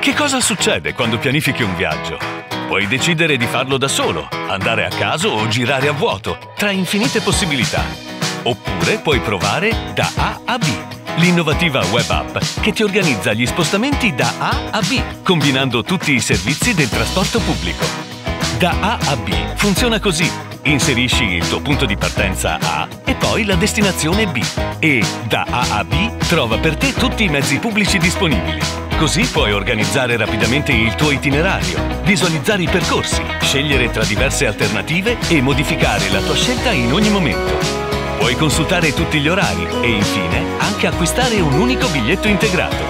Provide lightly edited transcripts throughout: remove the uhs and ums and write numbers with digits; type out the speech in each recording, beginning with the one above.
Che cosa succede quando pianifichi un viaggio? Puoi decidere di farlo da solo, andare a caso o girare a vuoto, tra infinite possibilità. Oppure puoi provare Da A a B, l'innovativa web app che ti organizza gli spostamenti da A a B, combinando tutti i servizi del trasporto pubblico. Da A a B funziona così. Inserisci il tuo punto di partenza A e poi la destinazione B. E da A a B trova per te tutti i mezzi pubblici disponibili. Così puoi organizzare rapidamente il tuo itinerario, visualizzare i percorsi, scegliere tra diverse alternative e modificare la tua scelta in ogni momento. Puoi consultare tutti gli orari e infine anche acquistare un unico biglietto integrato.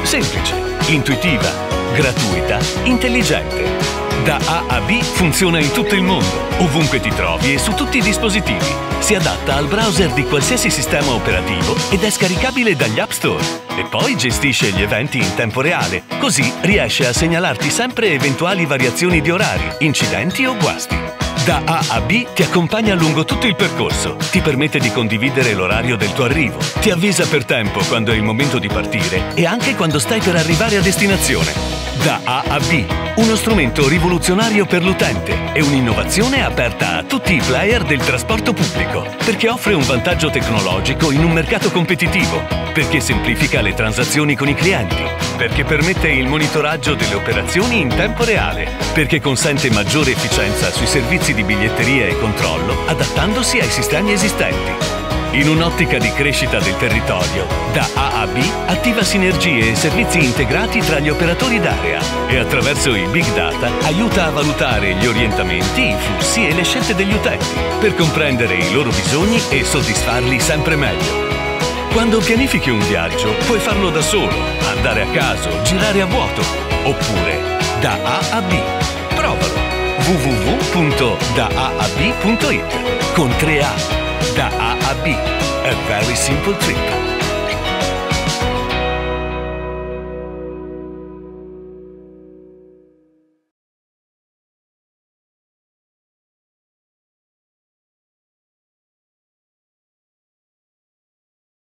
Semplice, intuitiva, gratuita, intelligente. Da A a B funziona in tutto il mondo, ovunque ti trovi e su tutti i dispositivi. Si adatta al browser di qualsiasi sistema operativo ed è scaricabile dagli App Store. E poi gestisce gli eventi in tempo reale, così riesce a segnalarti sempre eventuali variazioni di orari, incidenti o guasti. Da A a B ti accompagna lungo tutto il percorso, ti permette di condividere l'orario del tuo arrivo, ti avvisa per tempo quando è il momento di partire e anche quando stai per arrivare a destinazione. Da A a B, uno strumento rivoluzionario per l'utente e un'innovazione aperta a tutti i player del trasporto pubblico, perché offre un vantaggio tecnologico in un mercato competitivo, perché semplifica le transazioni con i clienti, perché permette il monitoraggio delle operazioni in tempo reale, perché consente maggiore efficienza sui servizi di biglietteria e controllo adattandosi ai sistemi esistenti. In un'ottica di crescita del territorio, Da A a B attiva sinergie e servizi integrati tra gli operatori d'area e attraverso i big data aiuta a valutare gli orientamenti, i flussi e le scelte degli utenti per comprendere i loro bisogni e soddisfarli sempre meglio. Quando pianifichi un viaggio, puoi farlo da solo, andare a caso, girare a vuoto, oppure Da A a B. Provalo! www.daAAB.it con 3 A. Da A a B. A very simple trip.